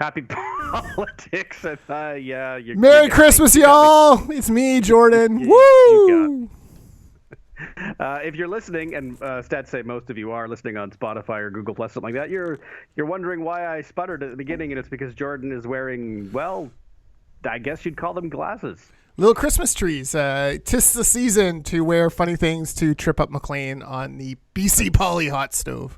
Happy politics. And, yeah. Merry Christmas, y'all. It's me, Jordan. You Woo! If you're listening, and stats say most of you are listening on Spotify or Google Plus, something like that, you're wondering why I sputtered at the beginning, and it's because Jordan is wearing, well, I guess you'd call them glasses. Little Christmas trees. 'Tis the season to wear funny things to trip up Maclean on the BC Poly hot stove.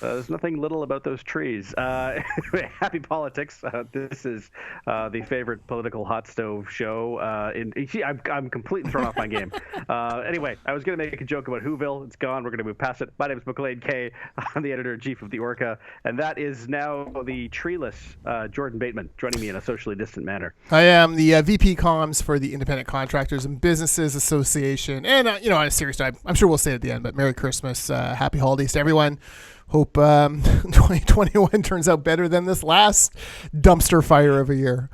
There's nothing little about those trees. Anyway, happy politics. This is the favorite political hot stove show. I'm completely thrown off my game. Anyway, I was going to make a joke about Whoville. It's gone. We're going to move past it. My name is Maclean K. I'm the editor-in-chief of the Orca, and that is now the treeless Jordan Bateman joining me in a socially distant manner. I am the VP Comms for the Independent Contractors and Businesses Association. And, on a serious note, I'm sure we'll say it at the end, but Merry Christmas. Happy holidays to everyone. Hope 2021 turns out better than this last dumpster fire of a year.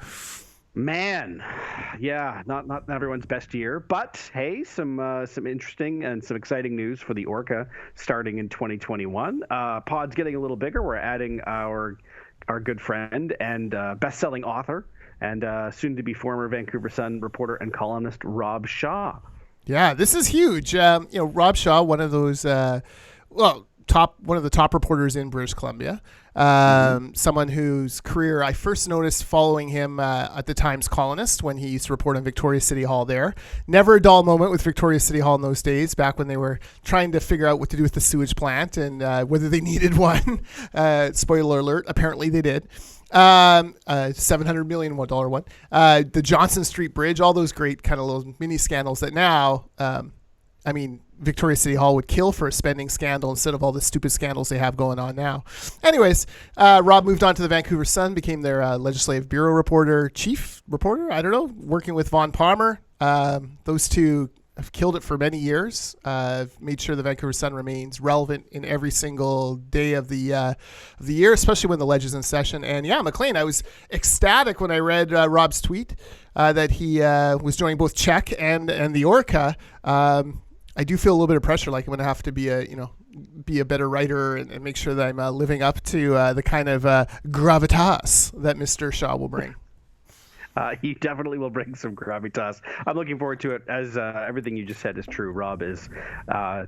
Man, yeah, not everyone's best year, but hey, some interesting and some exciting news for the Orca starting in 2021. Pod's getting a little bigger. We're adding our good friend and best-selling author and soon-to-be former Vancouver Sun reporter and columnist Rob Shaw. Yeah, this is huge. Rob Shaw, one of those, one of the top reporters in British Columbia. Someone whose career I first noticed following him at the Times Colonist when he used to report on Victoria City Hall there. Never a dull moment with Victoria City Hall in those days, back when they were trying to figure out what to do with the sewage plant and whether they needed one. Spoiler alert, apparently they did. $700 million one. The Johnson Street Bridge, all those great kind of little mini scandals that now, Victoria City Hall would kill for a spending scandal instead of all the stupid scandals they have going on now. Anyways, Rob moved on to the Vancouver Sun, became their legislative bureau reporter, chief reporter, I don't know, working with Vaughn Palmer. Those two have killed it for many years. Made sure the Vancouver Sun remains relevant in every single day of the year, especially when the Ledge is in session. And yeah, Maclean, I was ecstatic when I read Rob's tweet that he was joining both Czech and the Orca. I do feel a little bit of pressure, like I'm going to have to be a better writer and make sure that I'm living up to the kind of gravitas that Mr. Shaw will bring. He definitely will bring some gravitas. I'm looking forward to it. As everything you just said is true, Rob is.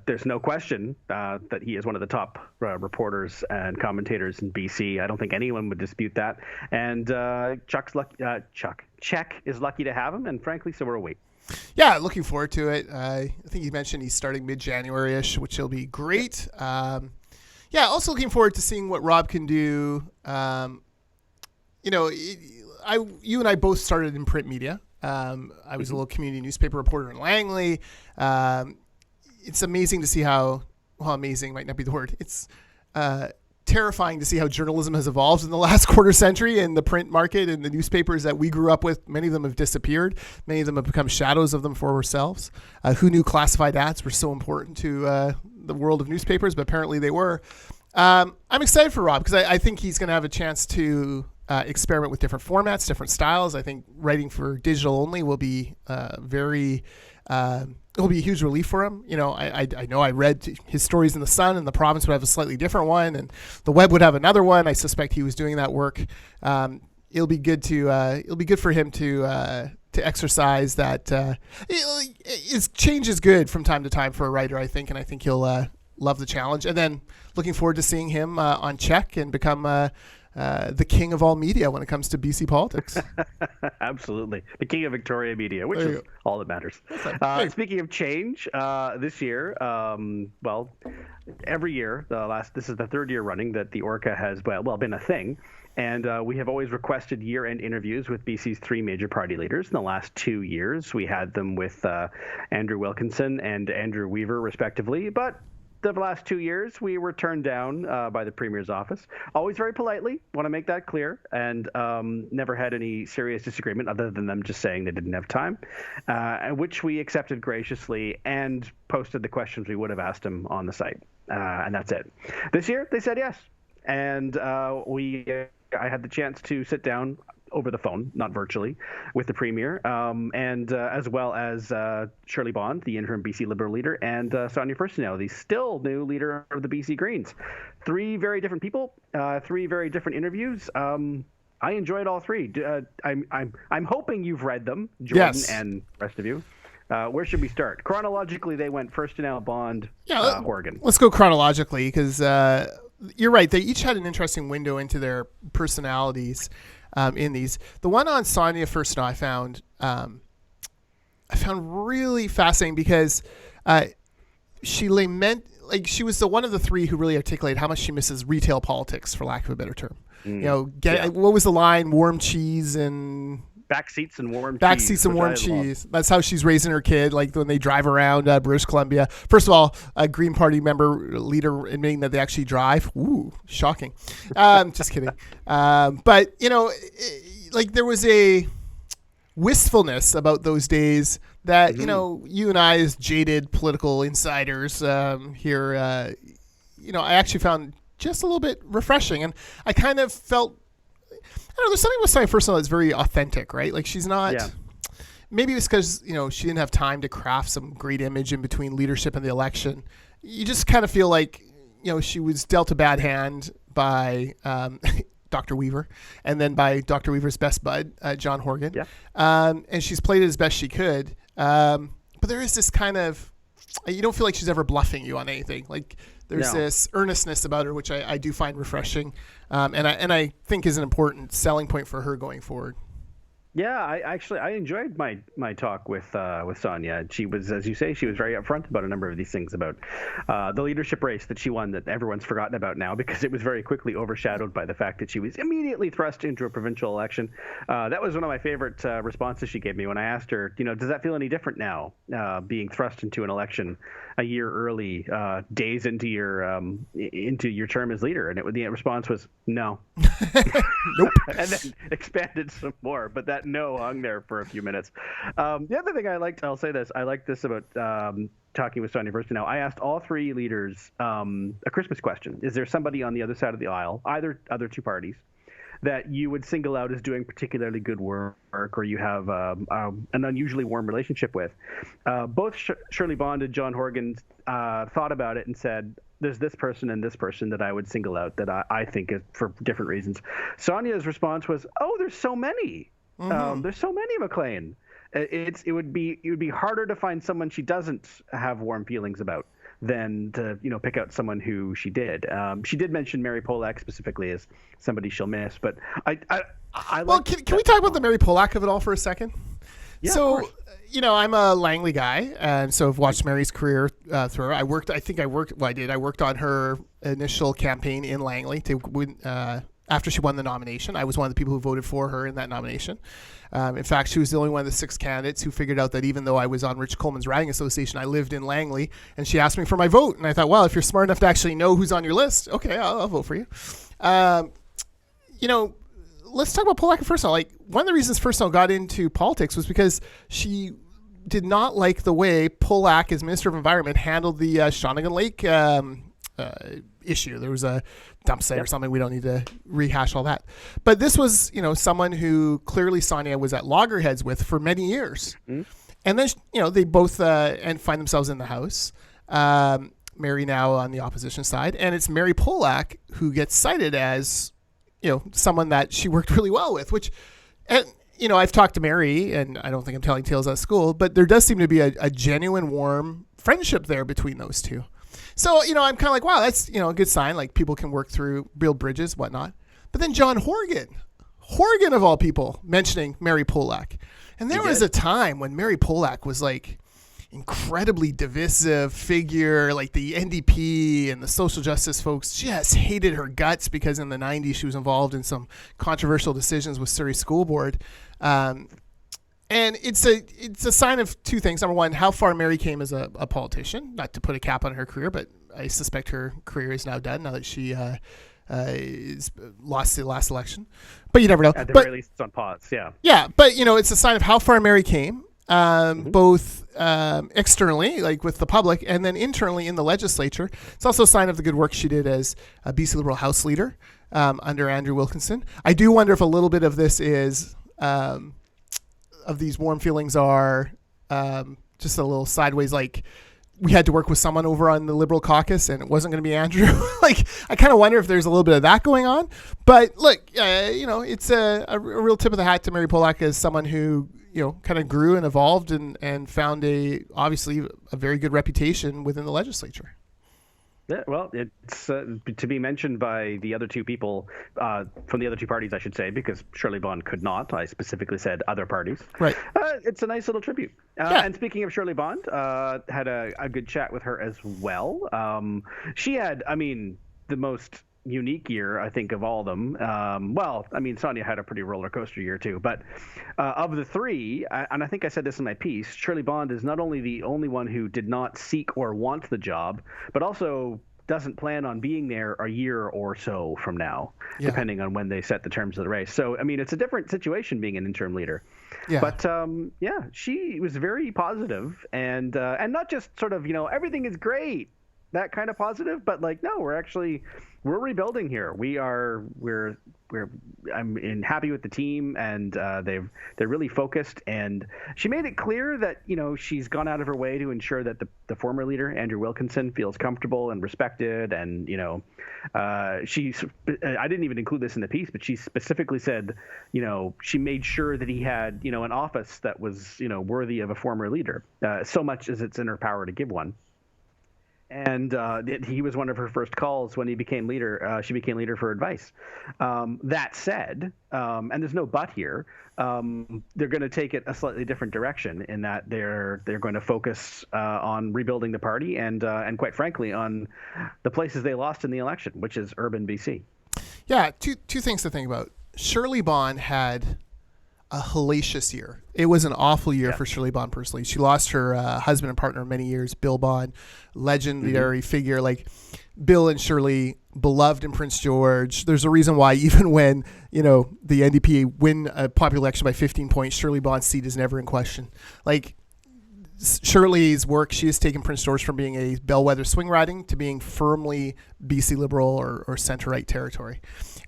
There's no question that he is one of the top reporters and commentators in BC. I don't think anyone would dispute that. And Czech is lucky to have him, and frankly, so are we. Yeah, looking forward to it. I think you mentioned he's starting mid-January-ish, which will be great. Also looking forward to seeing what Rob can do. You and I both started in print media. I was a little community newspaper reporter in Langley. It's amazing to see amazing might not be the word. It's terrifying to see how journalism has evolved in the last quarter century in the print market and the newspapers that we grew up with. Many of them have disappeared. Many of them have become shadows of them for ourselves. Who knew classified ads were so important to the world of newspapers, but apparently they were. I'm excited for Rob because I think he's going to have a chance to experiment with different formats, different styles. I think writing for digital only will be it'll be a huge relief for him. I know I read his stories in the Sun, and the Province would have a slightly different one, and the Web would have another one. I suspect he was doing that work. It'll be good for him to exercise that. Change is good from time to time for a writer, I think, and I think he'll love the challenge. And then looking forward to seeing him on Czech and become the king of all media when it comes to BC politics. Absolutely. The king of Victoria media, which is all that matters. Speaking of change, this year, every year, this is the third year running that the Orca has, been a thing. And we have always requested year-end interviews with BC's three major party leaders. In the last 2 years, we had them with Andrew Wilkinson and Andrew Weaver, respectively. But the last 2 years, we were turned down by the Premier's office, always very politely, want to make that clear, and never had any serious disagreement other than them just saying they didn't have time, which we accepted graciously and posted the questions we would have asked them on the site, and that's it. This year, they said yes, and I had the chance to sit down over the phone, not virtually, with the Premier, and as well as Shirley Bond, the interim BC Liberal leader, and Sonia Furstenau, the still new leader of the BC Greens. Three very different people, three very different interviews. I enjoyed all three. I'm hoping you've read them, Jordan Yes. and the rest of you. Where should we start? Chronologically, they went Furstenau, Bond, Horgan. Let's go chronologically because you're right. They each had an interesting window into their personalities in these. The one on Sonia Furstenau I found really fascinating because she was the one of the three who really articulated how much she misses retail politics, for lack of a better term. What was the line? Warm cheese and back seats and warm cheese. That's how she's raising her kid. Like when they drive around British Columbia. First of all, a Green Party leader admitting that they actually drive. Ooh, shocking. Just kidding. But there was a wistfulness about those days that you and I, as jaded political insiders here, I actually found just a little bit refreshing, and I kind of felt, there's something with Sonia Furstenau that's very authentic, right? Like she's not. Yeah. Maybe it's because she didn't have time to craft some great image in between leadership and the election. You just kind of feel like she was dealt a bad hand by Dr. Weaver, and then by Dr. Weaver's best bud, John Horgan. Yeah. And she's played it as best she could. But there is this kind of, you don't feel like she's ever bluffing you on anything. Like there's this earnestness about her, which I do find refreshing. And I think is an important selling point for her going forward. Yeah, I enjoyed my talk with Sonia. She was, as you say, she was very upfront about a number of these things about the leadership race that she won that everyone's forgotten about now because it was very quickly overshadowed by the fact that she was immediately thrust into a provincial election. That was one of my favorite responses she gave me when I asked her, does that feel any different now, being thrust into an election a year early, days into your term as leader? And the response was no. Nope. And then expanded some more, but that no hung there for a few minutes. The other thing I'll say this, I like this about talking with Sonia Furstenau. I asked all three leaders a Christmas question. Is there somebody on the other side of the aisle, either other two parties, that you would single out as doing particularly good work or you have an unusually warm relationship with? Both Shirley Bond and John Horgan thought about it and said, there's this person and this person that I would single out that I think is for different reasons. Sonia's response was, there's so many. Mm-hmm. There's so many Maclean. It would be harder to find someone she doesn't have warm feelings about than to pick out someone who she did. She did mention Mary Polak specifically as somebody she'll miss, but I well, can we talk about the Mary Polak of it all for a second? Yeah, so I'm a Langley guy, and so I've watched Mary's career through. I worked on her initial campaign in Langley to win. After she won the nomination, I was one of the people who voted for her in that nomination. In fact, she was the only one of the 6 candidates who figured out that even though I was on Rich Coleman's riding association, I lived in Langley, and she asked me for my vote. And I thought, well, if you're smart enough to actually know who's on your list, okay, I'll vote for you. Let's talk about Polak first. Like, one of the reasons Furstenau got into politics was because she did not like the way Polak, as Minister of Environment, handled the Shawnigan Lake issue. There was a dump site or something. We don't need to rehash all that. But this was, someone who clearly Sonia was at loggerheads with for many years. Mm-hmm. And then, they both and find themselves in the House. Mary now on the opposition side. And it's Mary Polak who gets cited as, someone that she worked really well with, which, and, I've talked to Mary, and I don't think I'm telling tales at school, but there does seem to be a genuine, warm friendship there between those two. So, I'm kind of like, wow, that's, a good sign. Like, people can work through, build bridges, whatnot. But then John Horgan of all people, mentioning Mary Polak. And there was a time when Mary Polak was like incredibly divisive figure, like the NDP and the social justice folks just hated her guts because in the 90s she was involved in some controversial decisions with Surrey School Board. And it's a sign of two things. Number one, how far Mary came as a politician, not to put a cap on her career, but I suspect her career is now done now that she lost the last election. But you never know. At the very least, it's on pause, yeah. Yeah, but, it's a sign of how far Mary came, both externally, like with the public, and then internally in the legislature. It's also a sign of the good work she did as a BC Liberal House leader under Andrew Wilkinson. I do wonder if a little bit of this is... of these warm feelings are just a little sideways, like we had to work with someone over on the Liberal caucus, and it wasn't going to be Andrew. Like, I kind of wonder if there's a little bit of that going on. But look, it's a real tip of the hat to Mary Polak as someone who, kind of grew and evolved and found obviously a very good reputation within the legislature. Yeah, well, it's to be mentioned by the other two people from the other two parties, I should say, because Shirley Bond could not. I specifically said other parties. Right. It's a nice little tribute. And speaking of Shirley Bond, had a good chat with her as well. She had, the most unique year, I think, of all of them. Sonia had a pretty roller coaster year too. But of the three, and I think I said this in my piece, Shirley Bond is not only the only one who did not seek or want the job, but also doesn't plan on being there a year or so from now, depending on when they set the terms of the race. So, it's a different situation being an interim leader. Yeah. But, she was very positive and not just sort of, everything is great, that kind of positive, but like, no, we're rebuilding here. I'm happy with the team, and they're really focused. And she made it clear that she's gone out of her way to ensure that the former leader Andrew Wilkinson feels comfortable and respected. And I didn't even include this in the piece, but she specifically said she made sure that he had an office that was worthy of a former leader, so much as it's in her power to give one. And he was one of her first calls when he became leader. She became leader for advice. That said, and there's no but here, they're going to take it a slightly different direction in that they're going to focus on rebuilding the party and quite frankly on the places they lost in the election, which is urban BC. Yeah, two things to think about. Shirley Bond had a hellacious year. It was an awful year for Shirley Bond personally. She lost her husband and partner of many years, Bill Bond, legendary figure. Like Bill and Shirley, beloved in Prince George. There's a reason why even when the NDP win a popular election by 15 points, Shirley Bond's seat is never in question. Like Shirley's work, she has taken Prince George from being a bellwether swing riding to being firmly BC Liberal or centre-right territory.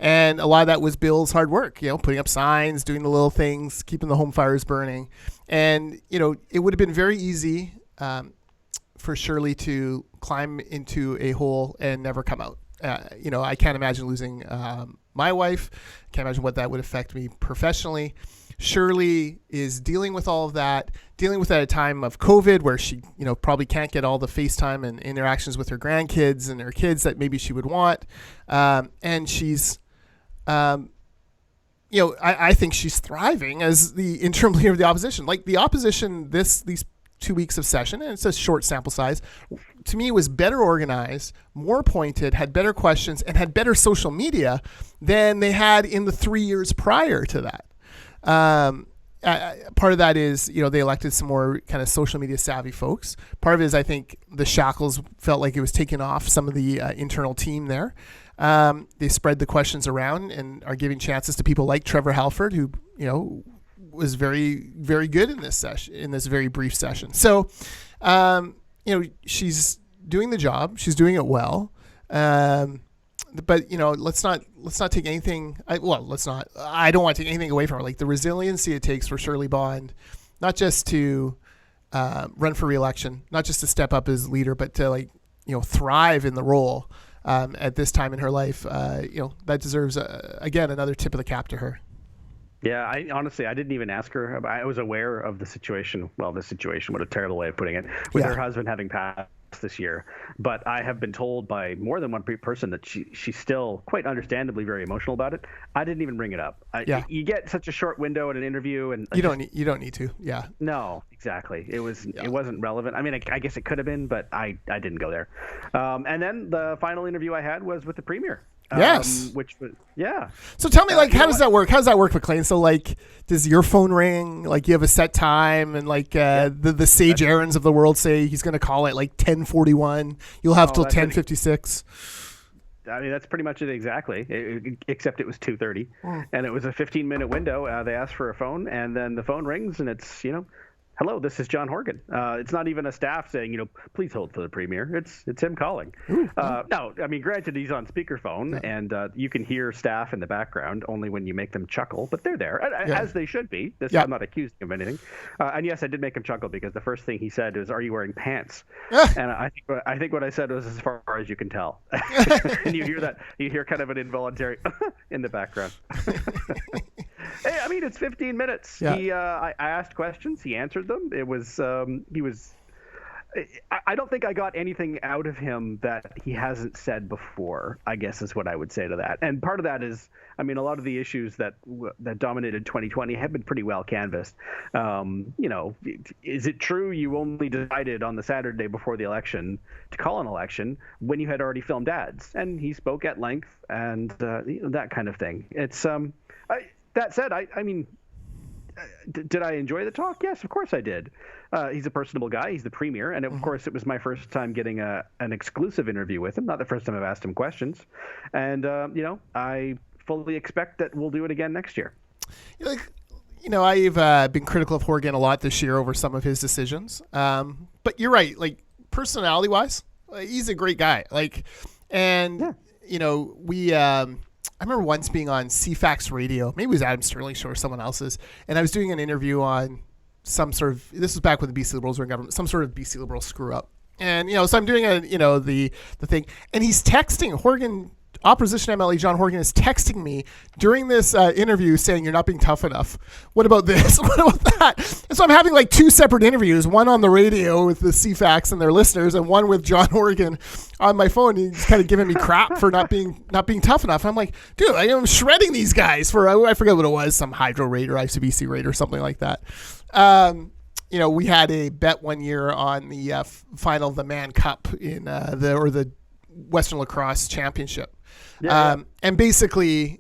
And a lot of that was Bill's hard work, putting up signs, doing the little things, keeping the home fires burning. And, it would have been very easy for Shirley to climb into a hole and never come out. I can't imagine losing my wife. I can't imagine what that would affect me professionally. Shirley is dealing with all of that, dealing with it at a time of COVID where she, probably can't get all the FaceTime and interactions with her grandkids and her kids that maybe she would want. And she's, I think she's thriving as the interim leader of the opposition. Like the opposition, these 2 weeks of session, and it's a short sample size, to me was better organized, more pointed, had better questions, and had better social media than they had in the 3 years prior to that. Part of that is, they elected some more kind of social media savvy folks. Part of it is, I think, the shackles felt like it was taking off some of the internal team there. They spread the questions around and are giving chances to people like Trevor Halford, who, was very, very good in this session, in this very brief session. So, she's doing the job. She's doing it well. But let's not take anything. I don't want to take anything away from her. Like the resiliency it takes for Shirley Bond, not just to run for re-election, not just to step up as leader, but to thrive in the role at this time in her life. That deserves again another tip of the cap to her. Yeah, I didn't even ask her. I was aware of the situation. Well, the situation, what a terrible way of putting it, with her husband having passed this year. But I have been told by more than one person that she's still quite understandably very emotional about it. I didn't even bring it up. You get such a short window in an interview, and you don't need to. Yeah. No, exactly. It wasn't relevant. I guess it could have been, but I didn't go there. And then the final interview I had was with the Premier. Yes. So tell me, how does that work? How does that work, Maclean? So, does your phone ring? You have a set time, and the sage errands of the world say he's going to call it 10:41. You'll have till 10:56. That's pretty much it exactly. Except it was 2:30, and it was a 15-minute window. They asked for a phone, and then the phone rings, and it's hello, this is John Horgan. It's not even a staff saying, please hold for the premier. It's him calling. No, I mean, granted, he's on speakerphone, and you can hear staff in the background only when you make them chuckle, but they're there, as they should be. I'm not accusing him of anything. And yes, I did make him chuckle because the first thing he said was, "Are you wearing pants?" And I think what I said was, "As far as you can tell." And you hear kind of an involuntary in the background. Hey, I mean, it's 15 minutes. I asked questions. He answered them. It was I don't think I got anything out of him that he hasn't said before, I guess is what I would say to that. And part of that is, I mean, a lot of the issues that dominated 2020 have been pretty well canvassed. Is it true you only decided on the Saturday before the election to call an election when you had already filmed ads? And he spoke at length and that kind of thing. It's that said, I mean, did I enjoy the talk? Yes, of course I did. He's a personable guy. He's the premier. And of course, it was my first time getting an exclusive interview with him. Not the first time I've asked him questions. And, I fully expect that we'll do it again next year. I've been critical of Horgan a lot this year over some of his decisions. But you're right. Like, personality-wise, he's a great guy. I remember once being on CFAX radio, maybe it was Adam Sterling's show or someone else's, and I was doing an interview on some sort of, this was back when the BC Liberals were in government, some sort of BC Liberal screw up. And, so I'm doing the thing, and he's texting Horgan, opposition MLA John Horgan is texting me during this interview saying, "You're not being tough enough. What about this? What about that?" And so I'm having like two separate interviews, one on the radio with the CFAX and their listeners, and one with John Horgan on my phone. He's kind of giving me crap for not being tough enough. And I'm like, dude, I am shredding these guys for, I forget what it was, some hydro rate or ICBC rate or something like that. We had a bet one year on the final of the Man Cup in the Western Lacrosse Championship. And basically,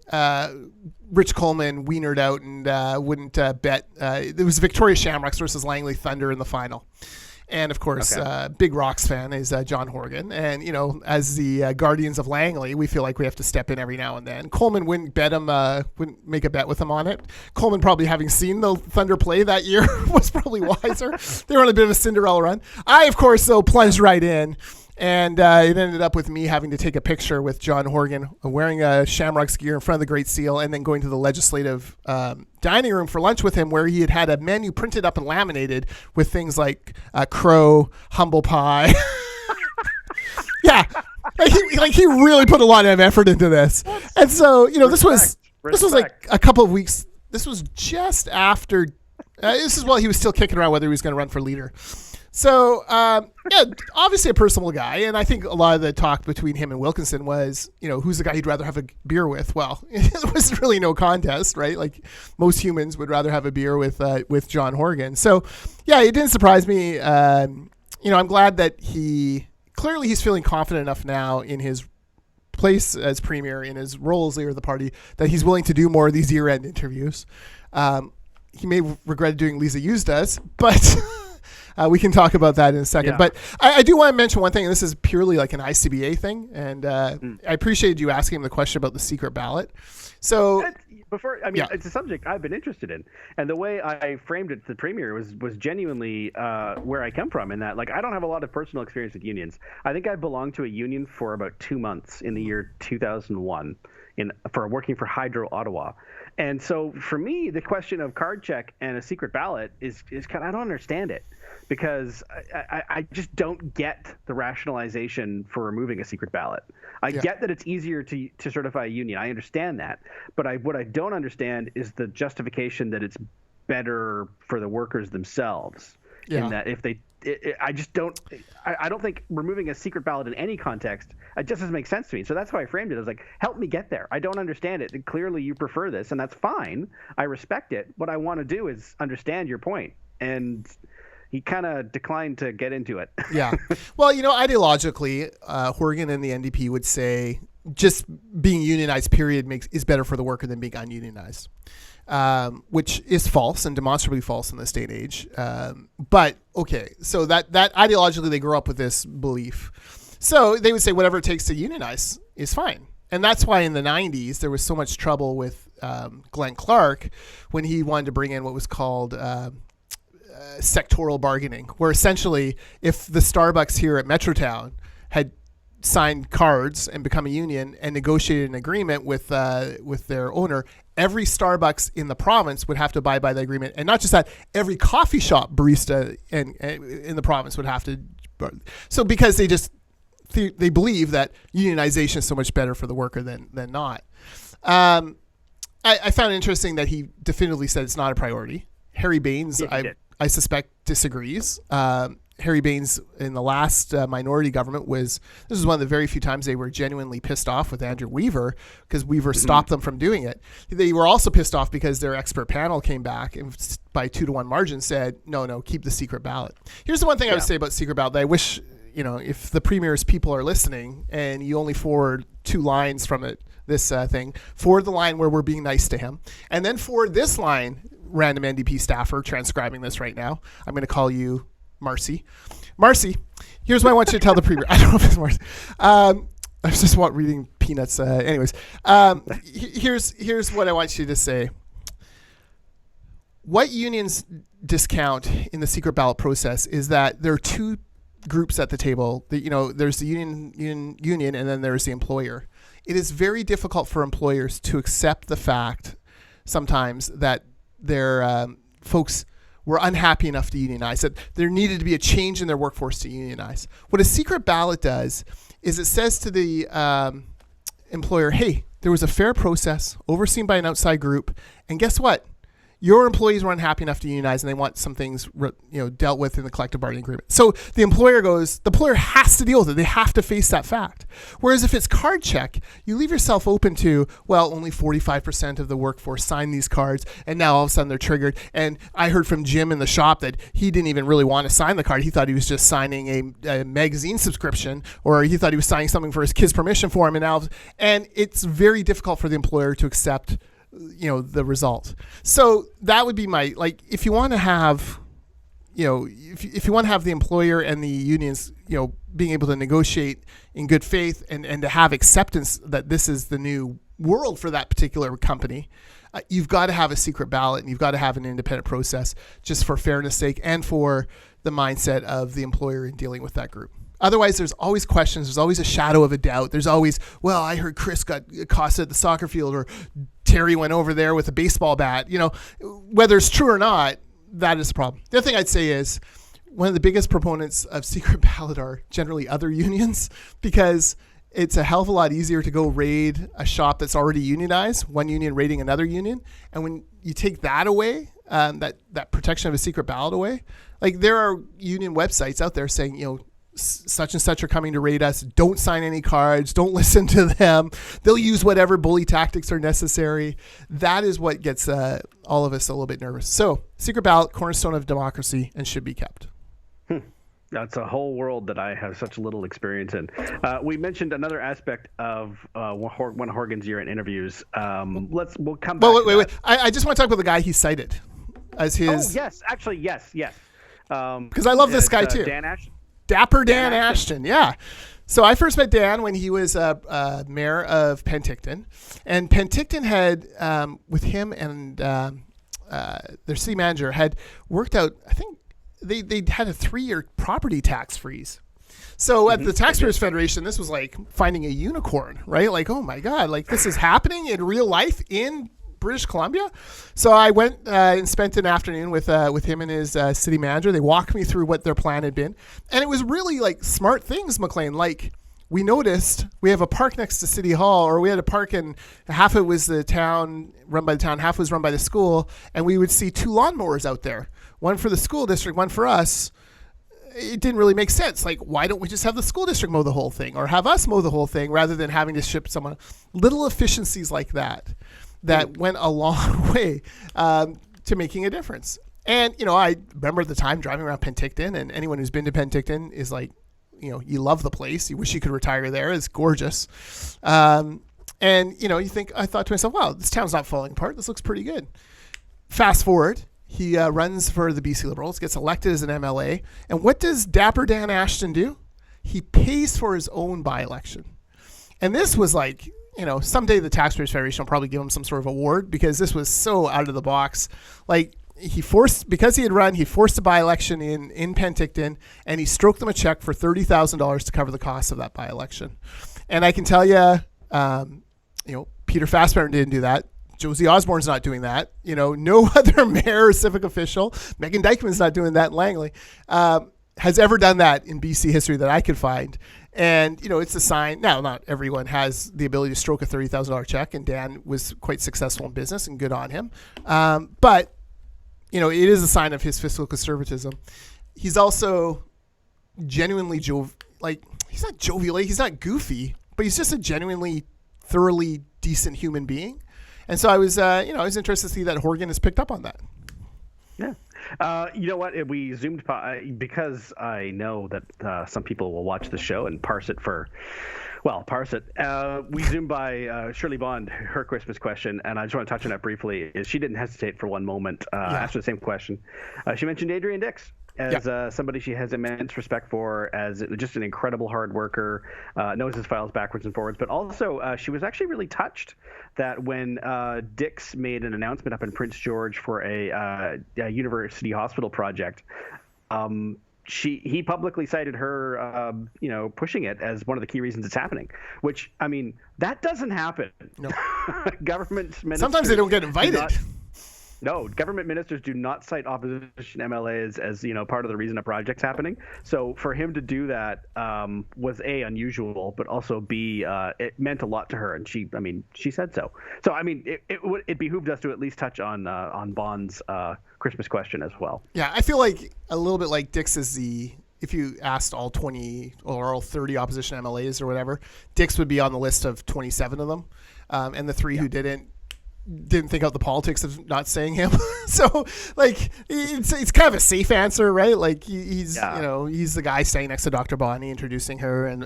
Rich Coleman wienered out and wouldn't bet. It was Victoria Shamrocks versus Langley Thunder in the final. And, of course, big Rocks fan is John Horgan. And, as the guardians of Langley, we feel like we have to step in every now and then. Coleman wouldn't make a bet with him on it. Coleman, probably having seen the Thunder play that year, was probably wiser. They were on a bit of a Cinderella run. I, of course, though, plunged right in. And it ended up with me having to take a picture with John Horgan wearing a Shamrocks gear in front of the Great Seal, and then going to the legislative dining room for lunch with him, where he had a menu printed up and laminated with things like crow, humble pie. Yeah, he really put a lot of effort into this. And so, this was like a couple of weeks. This was just after. This is while he was still kicking around whether he was going to run for leader. So, obviously a personal guy. And I think a lot of the talk between him and Wilkinson was, who's the guy he'd rather have a beer with? Well, it was really no contest, right? Like, most humans would rather have a beer with John Horgan. So, yeah, it didn't surprise me. I'm glad that he's feeling confident enough now in his place as premier, in his role as leader of the party, that he's willing to do more of these year-end interviews. He may regret doing Lisa Hughes does, but... we can talk about that in a second. Yeah. But I do want to mention one thing, and this is purely like an ICBA thing, and I appreciated you asking him the question about the secret ballot. So it's a subject I've been interested in, and the way I framed it to the premier was genuinely where I come from, in that, like, I don't have a lot of personal experience with unions. I think I belonged to a union for about 2 months in the year 2001 for working for Hydro Ottawa. And so for me, the question of card check and a secret ballot is kind of, I don't understand it, because I just don't get the rationalization for removing a secret ballot. I get that it's easier to certify a union. I understand that. But what I don't understand is the justification that it's better for the workers themselves. Yeah. In that if they I don't think removing a secret ballot in any context, it just doesn't make sense to me. So that's how I framed it. I was like, help me get there. I don't understand it. And clearly you prefer this, and that's fine. I respect it. What I want to do is understand your point. And he kind of declined to get into it. Yeah. Well, ideologically, Horgan and the NDP would say just being unionized, period, is better for the worker than being ununionized. Which is false and demonstrably false in this day and age. But okay, so that ideologically they grew up with this belief. So they would say whatever it takes to unionize is fine. And that's why in the 90s there was so much trouble with Glenn Clark when he wanted to bring in what was called sectoral bargaining, where essentially if the Starbucks here at Metrotown had signed cards and become a union and negotiated an agreement with their owner, every Starbucks in the province would have to abide by the agreement. And not just that, every coffee shop barista in the province would have to. So because they believe that unionization is so much better for the worker than not. I found it interesting that he definitively said it's not a priority. Harry Baines, I suspect, disagrees. Harry Baines in the last minority government this is one of the very few times they were genuinely pissed off with Andrew Weaver, because Weaver stopped them from doing it. They were also pissed off because their expert panel came back and by 2-1 margin said, no, keep the secret ballot. Here's the one thing I would say about secret ballot that I wish, if the Premier's people are listening and you only forward 2 lines from it, this thing, forward the line where we're being nice to him, and then forward this line, random NDP staffer transcribing this right now. I'm going to call you Marcy, here's what I want you to tell the Premier. I don't know if it's Marcy. I just want reading Peanuts. Anyways, here's what I want you to say. What unions discount in the secret ballot process is that there are 2 groups at the table. There's the union, and then there's the employer. It is very difficult for employers to accept the fact sometimes that their folks were unhappy enough to unionize, that there needed to be a change in their workforce to unionize. What a secret ballot does is it says to the employer, hey, there was a fair process overseen by an outside group, and guess what? Your employees were unhappy enough to unionize, and they want some things dealt with in the collective bargaining agreement. So the employer has to deal with it. They have to face that fact. Whereas if it's card check, you leave yourself open to, only 45% of the workforce signed these cards, and now all of a sudden they're triggered. And I heard from Jim in the shop that he didn't even really want to sign the card. He thought he was just signing a magazine subscription, or he thought he was signing something for his kid's permission form. And it's very difficult for the employer to accept the result. So that would be if you want to have, if you want to have the employer and the unions, being able to negotiate in good faith and to have acceptance that this is the new world for that particular company, you've got to have a secret ballot, and you've got to have an independent process, just for fairness sake and for the mindset of the employer in dealing with that group. Otherwise, there's always questions. There's always a shadow of a doubt. There's always, I heard Chris got accosted at the soccer field, or Terry went over there with a baseball bat. Whether it's true or not, that is the problem. The other thing I'd say is one of the biggest proponents of secret ballot are generally other unions, because it's a hell of a lot easier to go raid a shop that's already unionized, one union raiding another union. And when you take that away, that protection of a secret ballot away, there are union websites out there saying, such and such are coming to raid us. Don't sign any cards. Don't listen to them. They'll use whatever bully tactics are necessary. That is what gets all of us a little bit nervous. So, secret ballot, cornerstone of democracy, and should be kept. That's a whole world that I have such little experience in. We mentioned another aspect of one of Horgan's year-end interviews. We'll come back. Wait. I just want to talk about the guy he cited as his. Oh yes, actually yes. Because I love this guy too. Dan Ashton. Dapper Dan Ashton, yeah. So I first met Dan when he was mayor of Penticton, and Penticton had, with him and their city manager, had worked out, I think they had a 3-year property tax freeze. So at the Taxpayers Federation, this was like finding a unicorn, right? Oh my God, this is happening in real life in British Columbia. So I went and spent an afternoon with him and his city manager. They walked me through what their plan had been, and it was really smart things, Maclean. We noticed we have a park next to City Hall, or we had a park, and half of it was the town, run by the town, half was run by the school, and we would see 2 lawnmowers out there, one for the school district, one for us. It didn't really make sense. Why don't we just have the school district mow the whole thing, or have us mow the whole thing, rather than having to ship someone? Little efficiencies like that went a long way to making a difference. And, I remember at the time driving around Penticton, and anyone who's been to Penticton is you love the place. You wish you could retire there. It's gorgeous. And, I thought to myself, wow, this town's not falling apart. This looks pretty good. Fast forward, he runs for the BC Liberals, gets elected as an MLA. And what does Dapper Dan Ashton do? He pays for his own by-election. And this was someday the Taxpayers Federation will probably give him some sort of award, because this was so out of the box. he forced a by-election in Penticton, and he stroked them a check for $30,000 to cover the cost of that by-election. And I can tell you, Peter Fassbender didn't do that. Josie Osborne's not doing that. No other mayor or civic official, Megan Dykman's not doing that in Langley, has ever done that in BC history that I could find. And, it's a sign. Now, not everyone has the ability to stroke a $30,000 check, and Dan was quite successful in business, and good on him. But, it is a sign of his fiscal conservatism. He's also genuinely he's not jovial, he's not goofy, but he's just a genuinely, thoroughly decent human being. And so I was interested to see that Horgan has picked up on that. Yeah. You know what? We zoomed by, because I know that some people will watch the show and parse it. We zoomed by Shirley Bond, her Christmas question, and I just want to touch on that briefly. She didn't hesitate for one moment after the same question. She mentioned Adrian Dix as somebody she has immense respect for, as just an incredible hard worker, knows his files backwards and forwards. But also, she was actually really touched that when Dix made an announcement up in Prince George for a university hospital project, he publicly cited her, pushing it as one of the key reasons it's happening. Which, I mean, that doesn't happen. No. Government ministers sometimes they don't get invited. No, government ministers do not cite opposition MLAs as part of the reason a project's happening. So for him to do that was A, unusual, but also B, it meant a lot to her, and she said so. So it behooved us to at least touch on Bond's Christmas question as well. Yeah, I feel like a little bit like Dix is if you asked all 20 or all 30 opposition MLAs or whatever, Dix would be on the list of 27 of them, and the three who didn't think out the politics of not saying him. So it's kind of a safe answer, right? Like he's the guy standing next to Dr. Bonnie introducing her, and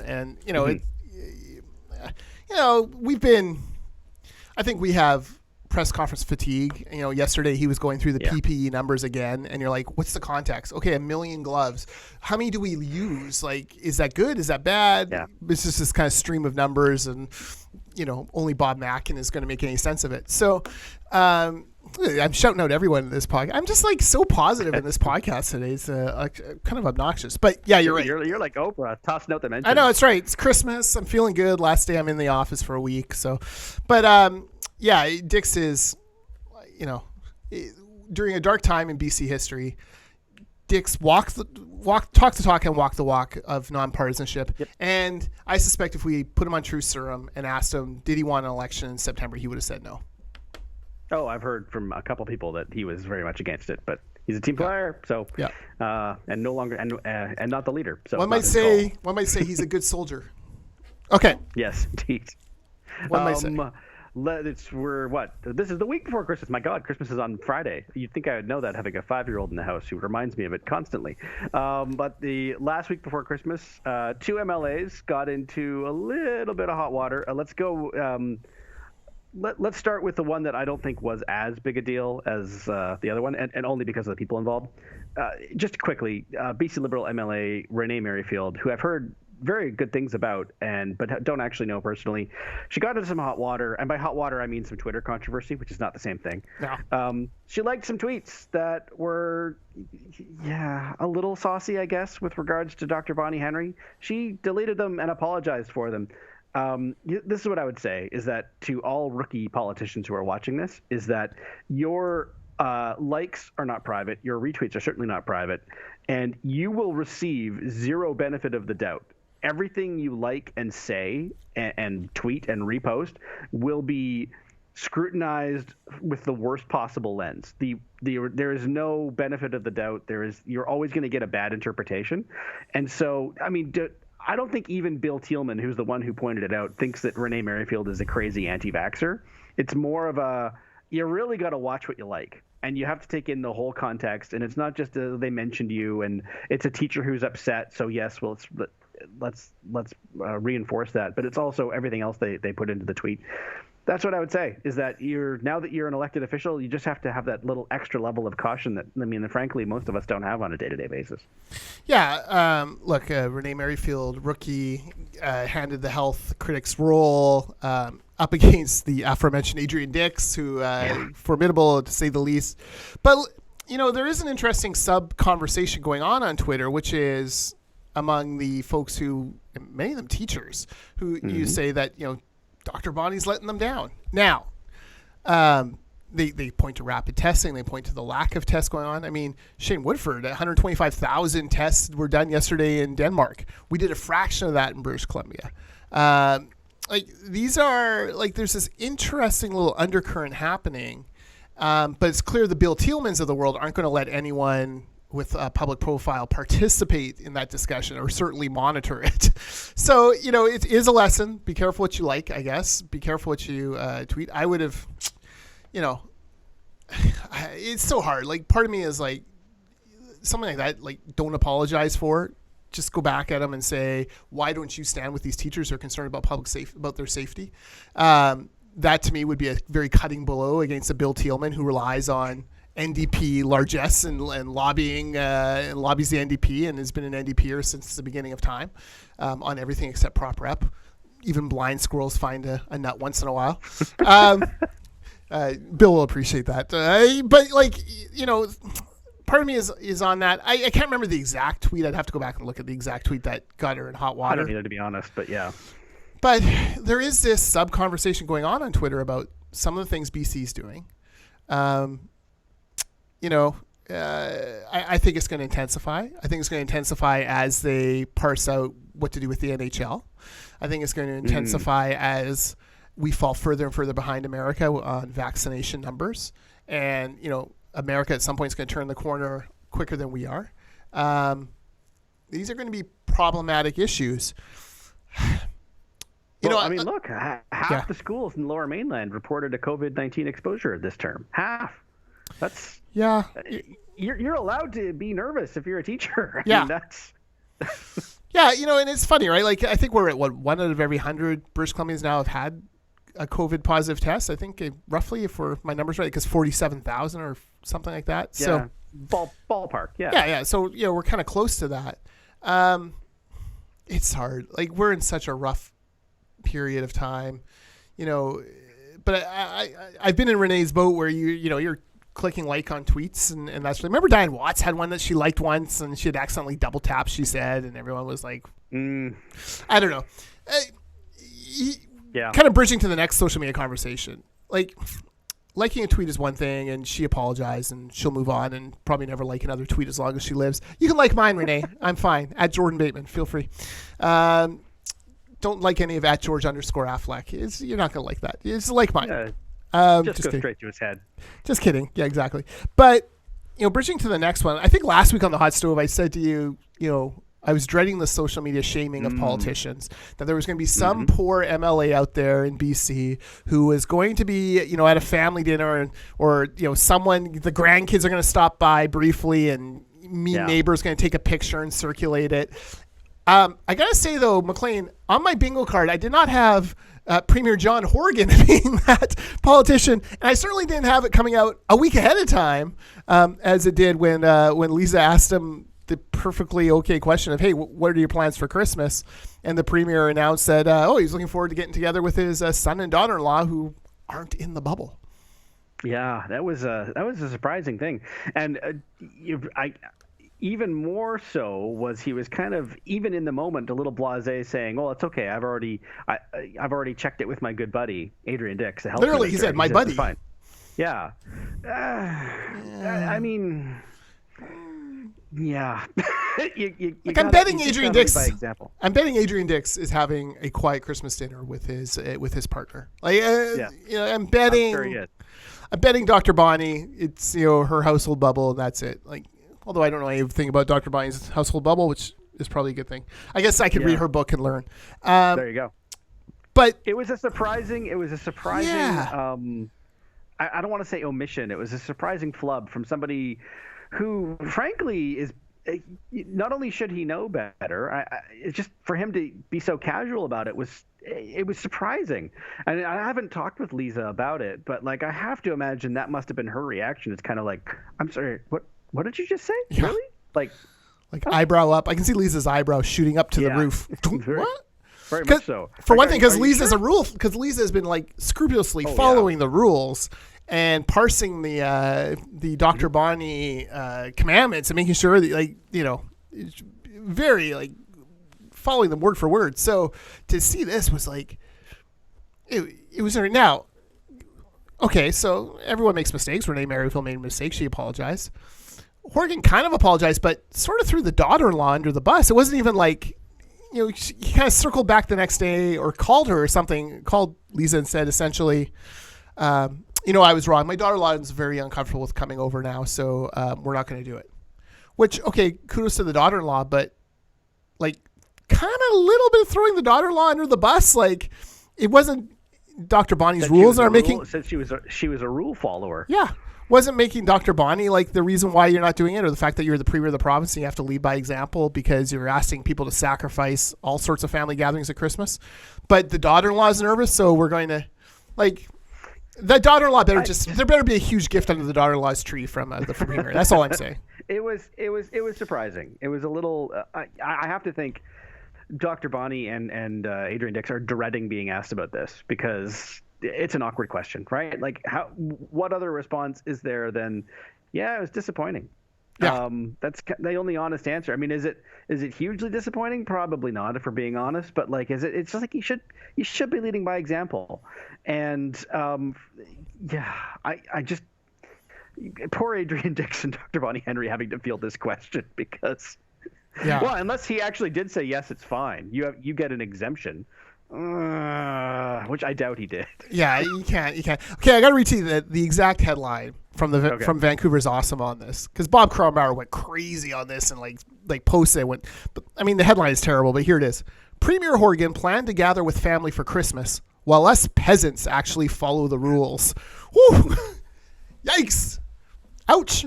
I think we have press conference fatigue. Yesterday he was going through the PPE numbers again, and you're like, what's the context? Okay, 1 million gloves. How many do we use? Like, is that good? Is that bad? Yeah. It's just this kind of stream of numbers, and only Bob Mackin is going to make any sense of it. So I'm shouting out everyone in this podcast. I'm just so positive in this podcast today. It's kind of obnoxious, but yeah, you're right. You're like Oprah, tossing out the mention. I know, it's right. It's Christmas. I'm feeling good. Last day I'm in the office for a week. So, but Dix is, during a dark time in BC history, Dix talk the talk and walk the walk of nonpartisanship. Yep. And I suspect if we put him on truth serum and asked him, did he want an election in September, he would have said no. Oh, I've heard from a couple people that he was very much against it, but he's a team player, so and no longer and not the leader. So one might say he's a good soldier. Okay. Yes, indeed. One might say. This is the week before Christmas. My God, Christmas is on Friday. You'd think I would know that, having a 5-year-old in the house who reminds me of it constantly. But the last week before Christmas, 2 MLAs got into a little bit of hot water. Let's go. Let's start with the one that I don't think was as big a deal as the other one, and only because of the people involved. Just quickly, BC Liberal MLA Renee Merrifield, who I've heard very good things about, but don't actually know personally. She got into some hot water, and by hot water I mean some Twitter controversy, which is not the same thing. No. She liked some tweets that were, a little saucy, I guess, with regards to Dr. Bonnie Henry. She deleted them and apologized for them. This is what I would say, is that to all rookie politicians who are watching this, is that your likes are not private, your retweets are certainly not private, and you will receive zero benefit of the doubt. Everything you like and say and tweet and repost will be scrutinized with the worst possible lens. There is no benefit of the doubt. You're always going to get a bad interpretation. And so, I don't think even Bill Thielman, who's the one who pointed it out, thinks that Renee Merrifield is a crazy anti-vaxxer. It's more of you really got to watch what you like. And you have to take in the whole context. And it's not just they mentioned you, and it's a teacher who's upset. So yes, well, let's reinforce that. But it's also everything else they put into the tweet. That's what I would say, is that now that you're an elected official, you just have to have that little extra level of caution that, frankly, most of us don't have on a day-to-day basis. Yeah. Look, Renee Merrifield, rookie, handed the health critics role up against the aforementioned Adrian Dix, who formidable to say the least. But there is an interesting sub-conversation going on Twitter, which is among the folks who, many of them teachers, who you say that, Dr. Bonnie's letting them down. Now, they point to rapid testing. They point to the lack of tests going on. I mean, Shane Woodford, 125,000 tests were done yesterday in Denmark. We did a fraction of that in British Columbia. These are, there's this interesting little undercurrent happening. But it's clear the Bill Thielmans of the world aren't going to let anyone with a public profile participate in that discussion or certainly monitor it. So, it is a lesson. Be careful what you like, I guess. Be careful what you tweet. I would have, it's so hard. Part of me is something like that, don't apologize for. Just go back at them and say, why don't you stand with these teachers who are concerned about their safety? That to me would be a very cutting blow against a Bill Thielman who relies on NDP largesse and lobbying and lobbies the NDP and has been an NDPer since the beginning of time on everything except prop rep. Even blind squirrels find a nut once in a while. Bill will appreciate that. But part of me is on that. I can't remember the exact tweet. I'd have to go back and look at the exact tweet that got her in hot water. I don't either, to be honest, but yeah. But there is this sub-conversation going on Twitter about some of the things BC's doing. I think it's going to intensify. I think it's going to intensify as they parse out what to do with the NHL. I think it's going to intensify as we fall further and further behind America on vaccination numbers. And, America at some point is going to turn the corner quicker than we are. These are going to be problematic issues. Look, half the schools in the Lower Mainland reported a COVID-19 exposure this term. Half. That's You're allowed to be nervous if you're a teacher. I mean, that's. And it's funny, right? I think we're at one out of every 100 British Columbians now have had a COVID positive test. I think roughly, if my numbers right, because 47,000 or something like that. Yeah. So ballpark. Yeah. Yeah. So we're kind of close to that. It's hard. We're in such a rough period of time, but I've been in Renee's boat where you're clicking like on tweets and that's remember Diane Watts had one that she liked once and she had accidentally double tapped, she said, and everyone was like, I don't know. Kind of bridging to the next social media conversation. Liking a tweet is one thing, and she apologized and she'll move on and probably never like another tweet as long as she lives. You can like mine, Renee. I'm fine. At Jordan Bateman, feel free. Don't like any of @George_Affleck. You're not going to like that. It's like mine. Just go straight to his head. Just kidding. Yeah, exactly. But, bridging to the next one, I think last week on the Hot Stove, I said to you, I was dreading the social media shaming of politicians, that there was going to be some poor MLA out there in BC who is going to be, at a family dinner or someone, the grandkids are going to stop by briefly and neighbor's going to take a picture and circulate it. I got to say, though, Maclean, on my bingo card, I did not have Premier John Horgan being that politician. And I certainly didn't have it coming out a week ahead of time, as it did when Lisa asked him the perfectly okay question of, hey, what are your plans for Christmas? And the Premier announced that, he's looking forward to getting together with his son and daughter-in-law who aren't in the bubble. Yeah, that was a surprising thing. And even more so was he was kind of, even in the moment, a little blasé, saying, "Oh, it's okay. I've already checked it with my good buddy Adrian Dix." Literally, he said, "My buddy." Fine. Yeah. I mean, yeah. I'm betting Adrian Dix. By example. I'm betting Adrian Dix is having a quiet Christmas dinner with his partner. I'm betting. I'm sure he is. I'm betting Dr. Bonnie. It's her household bubble, and that's it. Although I don't know anything about Dr. Bonnie's household bubble, which is probably a good thing. I guess I could read her book and learn. There you go. But it was a surprising. I don't want to say omission. It was a surprising flub from somebody who, frankly, is. Not only should he know better, it's just for him to be so casual about it was surprising. And I haven't talked with Lisa about it, but I have to imagine that must have been her reaction. It's kind of like, I'm sorry, what did you just say? Yeah. Really? Eyebrow up. I can see Lisa's eyebrow shooting up to the roof. What? Very much so. For one thing, because Lisa's a rule. Because Lisa has been scrupulously following the rules, and parsing the Dr. Bonnie commandments and making sure that very following them word for word. So to see this was it was now. Okay, so everyone makes mistakes. Renee Merrifield made a mistake. She apologized. Horgan kind of apologized, but sort of threw the daughter-in-law under the bus. It wasn't even he kind of circled back the next day or called her or something, called Lisa and said essentially, I was wrong. My daughter-in-law is very uncomfortable with coming over now, so we're not going to do it. Which, okay, kudos to the daughter-in-law, but kind of a little bit of throwing the daughter-in-law under the bus. It wasn't Dr. Bonnie's rules are making. Since she was a rule follower. Yeah. Wasn't making Dr. Bonnie the reason why you're not doing it, or the fact that you're the premier of the province and you have to lead by example because you're asking people to sacrifice all sorts of family gatherings at Christmas. But the daughter-in-law is nervous, so we're going to that daughter-in-law there better be a huge gift under the daughter-in-law's tree from the premier. That's all I'm saying. It was surprising. It was a little. I have to think Dr. Bonnie and Adrian Dix are dreading being asked about this because it's an awkward question, right? What other response is there than, yeah, it was disappointing. Yeah. That's the only honest answer. I mean, is it hugely disappointing? Probably not, if we're being honest. But it's just you should be leading by example. And I just poor Adrian Dix and Dr. Bonnie Henry having to field this question because. Yeah. Well, unless he actually did say yes, it's fine. You get an exemption, which I doubt he did. Yeah, you can't. Okay, I got to read to you the exact headline from Vancouver's Awesome on this because Bob Cromauer went crazy on this and posted it. But I mean the headline is terrible, but here it is: Premier Horgan planned to gather with family for Christmas while us peasants actually follow the rules. Woo! Yikes! Ouch!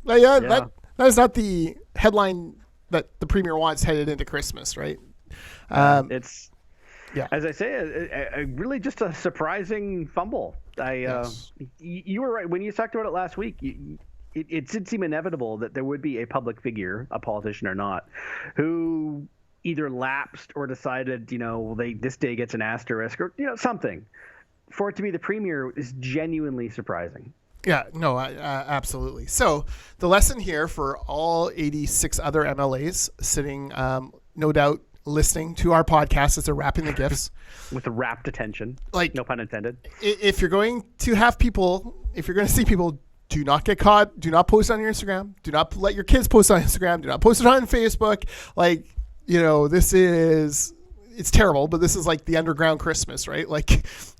That is not the headline that the premier wants headed into Christmas, right? It's as I say, really just a surprising fumble. Yes. You were right when you talked about it last week. It did seem inevitable that there would be a public figure, a politician or not, who either lapsed or decided, this day gets an asterisk or something. For it to be the premier is genuinely surprising. Yeah, no, absolutely. So the lesson here for all 86 other MLAs sitting, no doubt, listening to our podcast as they're wrapping the gifts. With rapt attention, no pun intended. If you're going to have people, if you're going to see people, do not get caught. Do not post on your Instagram. Do not let your kids post on Instagram. Do not post it on Facebook. It's terrible, but this is the underground Christmas, right?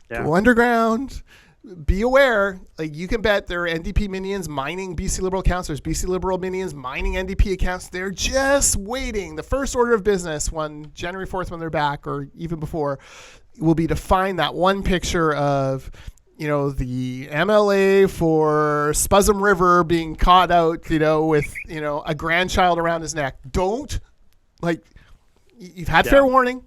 Go underground. Be aware, you can bet there are NDP minions mining BC Liberal accounts. There's BC Liberal minions mining NDP accounts. They're just waiting. The first order of business when January 4th, when they're back, or even before, will be to find that one picture of, the MLA for Spuzzum River being caught out, with, a grandchild around his neck. Don't, you've had fair warning.